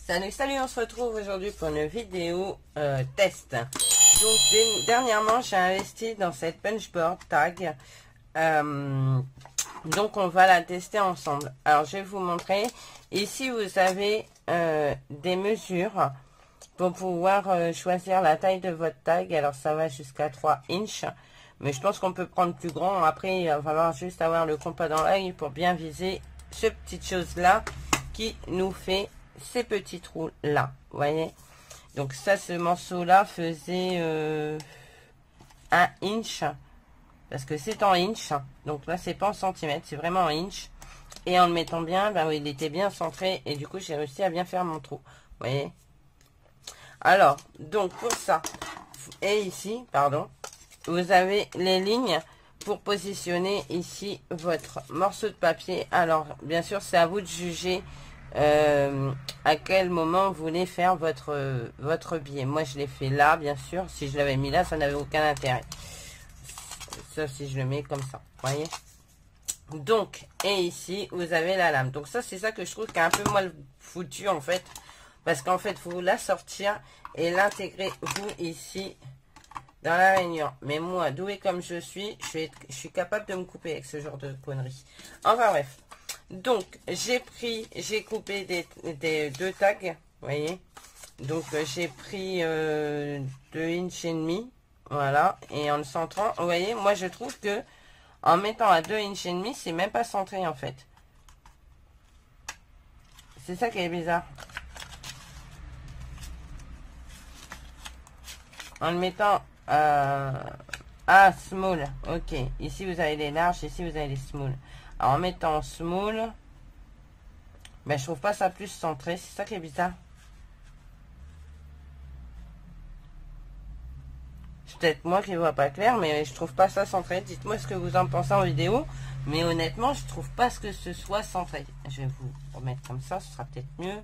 Salut, salut, on se retrouve aujourd'hui pour une vidéo test. Donc dernièrement j'ai investi dans cette punchboard tag. Donc on va la tester ensemble. Alors je vais vous montrer. Ici vous avez des mesures pour pouvoir choisir la taille de votre tag. Alors ça va jusqu'à 3 inches. Mais je pense qu'on peut prendre plus grand. Après il va falloir juste avoir le compas dans l'œil pour bien viser ce petit chose là qui nous fait ces petits trous là, vous voyez. Donc ça, ce morceau là faisait 1 inch parce que c'est en inch, donc là c'est pas en centimètres, c'est vraiment en inch. Et en le mettant bien, ben oui, il était bien centré et du coup j'ai réussi à bien faire mon trou, vous voyez. Alors donc pour ça, et ici pardon, vous avez les lignes pour positionner ici votre morceau de papier. Alors bien sûr c'est à vous de juger à quel moment vous voulez faire votre billet. Moi je l'ai fait là, bien sûr. Si je l'avais mis là, ça n'avait aucun intérêt, sauf si je le mets comme ça, vous voyez. Donc, et ici vous avez la lame. Donc ça c'est ça que je trouve qui est un peu mal foutu en fait, parce qu'en fait vous la sortir et l'intégrer vous ici dans la rainure. Mais moi, doué comme je suis je suis capable de me couper avec ce genre de conneries. Enfin bref. Donc j'ai coupé des deux tags, vous voyez. Donc j'ai pris 2 inches et demi, voilà, et en le centrant, vous voyez, moi je trouve que en mettant à 2 inches et demi, c'est même pas centré en fait. C'est ça qui est bizarre. En le mettant à small, ok, ici vous avez les larges, ici vous avez les small. Alors, en mettant small, ben, je trouve pas ça plus centré. C'est ça qui est bizarre. C'est peut-être moi qui vois pas clair, mais je trouve pas ça centré. Dites-moi ce que vous en pensez en vidéo. Mais honnêtement, je trouve pas que ce soit centré. Je vais vous remettre comme ça, ce sera peut-être mieux.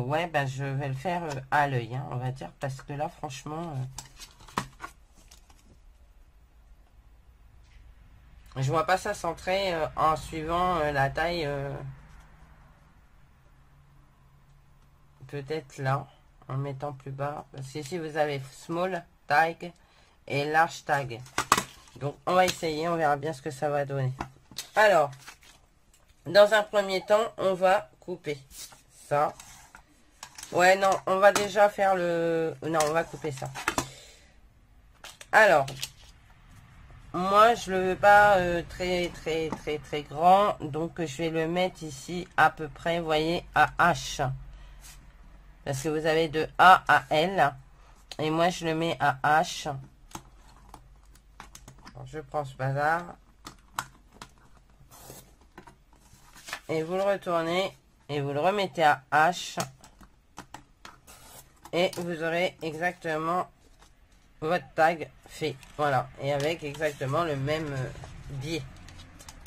Ouais, ben, je vais le faire à l'œil, hein, on va dire. Parce que là, franchement... je vois pas ça centré en suivant la taille. Peut-être là, en mettant plus bas. Parce qu'ici, vous avez small tag et large tag. Donc, on va essayer. On verra bien ce que ça va donner. Alors, dans un premier temps, on va couper ça. Ouais, non, on va déjà faire le... Non, on va couper ça. Alors... moi, je le veux pas très grand. Donc, je vais le mettre ici à peu près, vous voyez, à H. Parce que vous avez de A à L. Et moi, je le mets à H. Alors, je prends ce bazar. Et vous le retournez. Et vous le remettez à H. Et vous aurez exactement... votre tag fait, voilà, et avec exactement le même biais.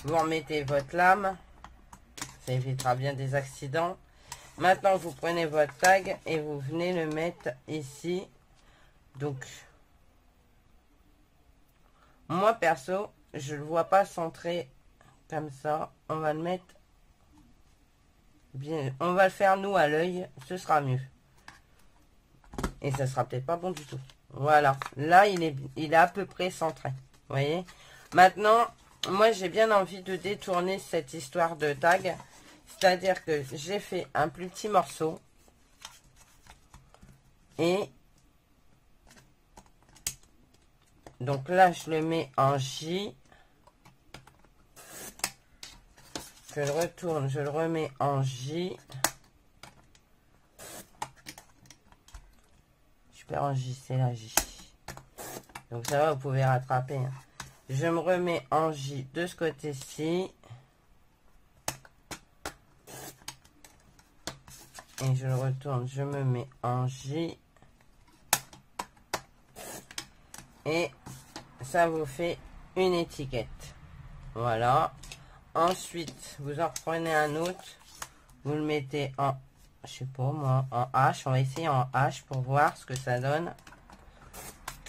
Vous remettez votre lame, ça évitera bien des accidents. Maintenant vous prenez votre tag et vous venez le mettre ici. Donc moi perso je le vois pas centré comme ça. On va le mettre bien, on va le faire nous à l'œil, ce sera mieux, et ça sera peut-être pas bon du tout. Voilà, là il est à peu près centré, vous voyez. Maintenant, moi j'ai bien envie de détourner cette histoire de tag, c'est-à-dire que j'ai fait un plus petit morceau et donc là je le mets en J, je le retourne, je le remets en J. En J, c'est la J. Donc ça va, vous pouvez rattraper, hein. Je me remets en J de ce côté-ci. Et je le retourne, je me mets en J. Et ça vous fait une étiquette. Voilà. Ensuite, vous en reprenez un autre. Vous le mettez en... je sais pas moi, en H. On va essayer en H pour voir ce que ça donne.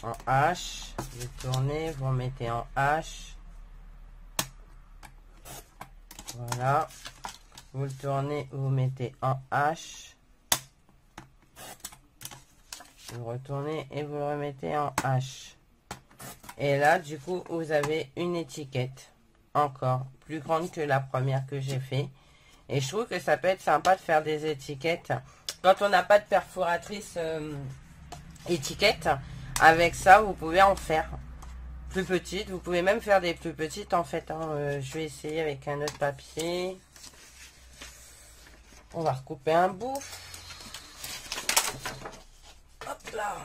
En H, vous tournez, vous remettez en H. Voilà. vous le tournez, vous mettez en H. Vous retournez et vous le remettez en H. Et là, du coup, vous avez une étiquette encore plus grande que la première que j'ai fait. Et je trouve que ça peut être sympa de faire des étiquettes. Quand on n'a pas de perforatrice étiquette, avec ça, vous pouvez en faire plus petites. Vous pouvez même faire des plus petites en fait. Hein. Je vais essayer avec un autre papier. On va recouper un bout. Hop là.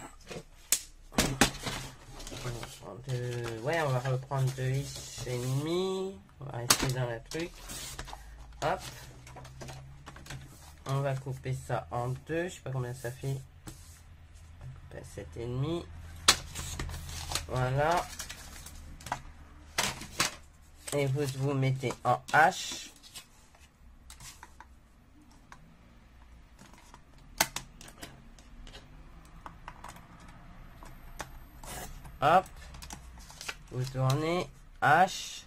Ouais, on va reprendre 2,5. On va rester dans le truc. Hop. On va couper ça en deux. Je sais pas combien ça fait. On va couper à 7,5. Voilà. Et vous mettez en H. Hop. Vous tournez H.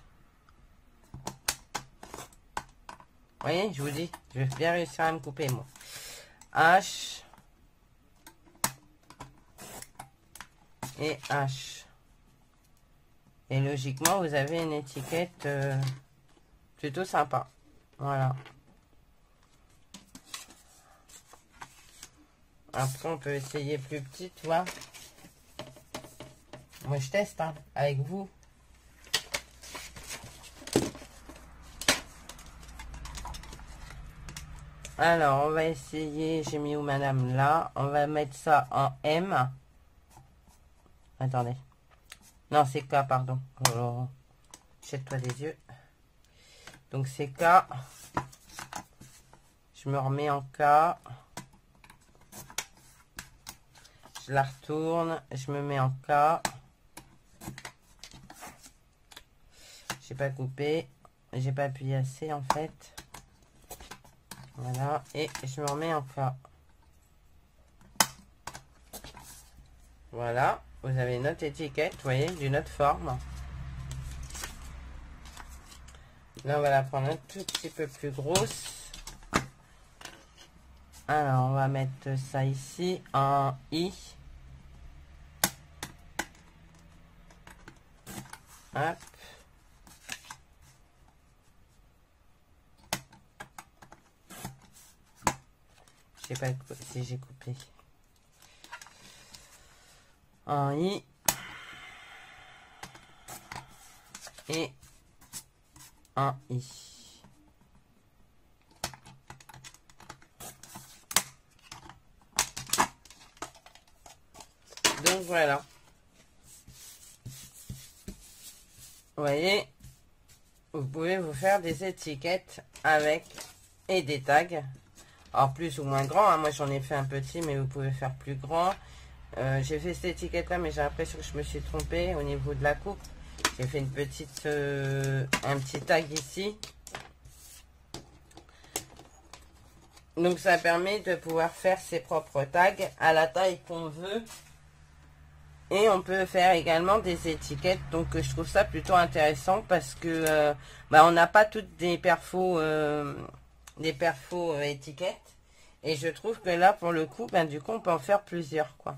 Vous voyez, je vous dis, je vais bien réussir à me couper moi. H. Et H. Et logiquement, vous avez une étiquette plutôt sympa. Voilà. Après, on peut essayer plus petite, tu vois. Moi, je teste hein, avec vous. Alors, on va essayer. J'ai mis où madame là. On va mettre ça en M. Attendez. Non, c'est K, pardon. Oh, jette-toi des yeux. Donc, c'est K. Je me remets en K. Je la retourne. Je me mets en K. J'ai pas coupé. J'ai pas appuyé assez, en fait. Voilà. Et je me remets en K. Voilà. Vous avez une autre étiquette, vous voyez, d'une autre forme. Là, on va la prendre un tout petit peu plus grosse. Alors, on va mettre ça ici en I. Hop. Je sais pas si j'ai coupé. En I. Et en I. Donc voilà. Vous voyez, vous pouvez vous faire des étiquettes avec et des tags. Alors plus ou moins grand, hein. Moi j'en ai fait un petit, mais vous pouvez faire plus grand. J'ai fait cette étiquette là, mais j'ai l'impression que je me suis trompée au niveau de la coupe. J'ai fait une petite, un petit tag ici. Donc ça permet de pouvoir faire ses propres tags à la taille qu'on veut. Et on peut faire également des étiquettes. Donc je trouve ça plutôt intéressant parce que on n'a pas toutes des perfos étiquettes. Et je trouve que là pour le coup, du coup on peut en faire plusieurs quoi.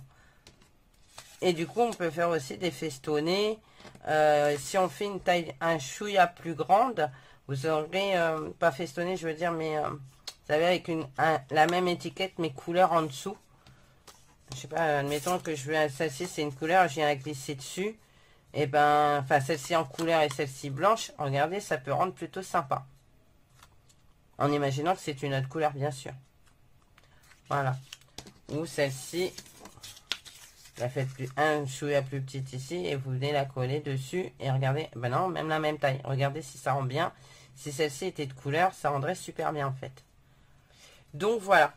Et du coup on peut faire aussi des festonnés. Si on fait une taille un chouïa plus grande, vous aurez pas festonné je veux dire, mais vous savez avec la même étiquette mais couleur en dessous. Je sais pas, admettons que je veux celle-ci c'est une couleur, j'ai à glisser dessus. Et enfin celle-ci en couleur et celle-ci blanche, regardez, ça peut rendre plutôt sympa. En imaginant que c'est une autre couleur bien sûr. Voilà. Ou celle-ci, la faites un chouïa plus petite ici et vous venez la coller dessus. Et regardez, non, même la même taille. Regardez si ça rend bien. Si celle-ci était de couleur, ça rendrait super bien en fait. Donc voilà.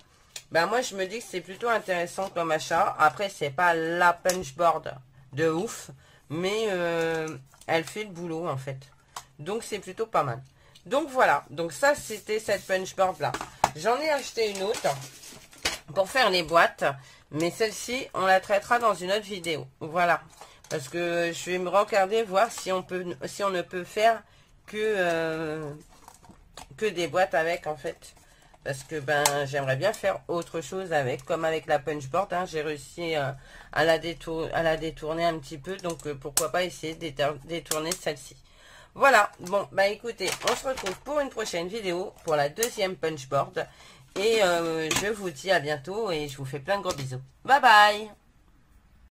Moi je me dis que c'est plutôt intéressant comme achat. Après c'est pas la punchboard de ouf, mais elle fait le boulot en fait. Donc c'est plutôt pas mal. Donc voilà, donc ça c'était cette punchboard là. J'en ai acheté une autre pour faire les boîtes, mais celle-ci on la traitera dans une autre vidéo. Voilà, parce que je vais me regarder voir si on ne peut faire que que des boîtes avec en fait. Parce que ben j'aimerais bien faire autre chose avec, comme avec la punchboard, hein, j'ai réussi à la détourner un petit peu, donc pourquoi pas essayer de détourner celle-ci. Voilà, bon bah écoutez, on se retrouve pour une prochaine vidéo, pour la deuxième punchboard, et je vous dis à bientôt, et je vous fais plein de gros bisous. Bye bye.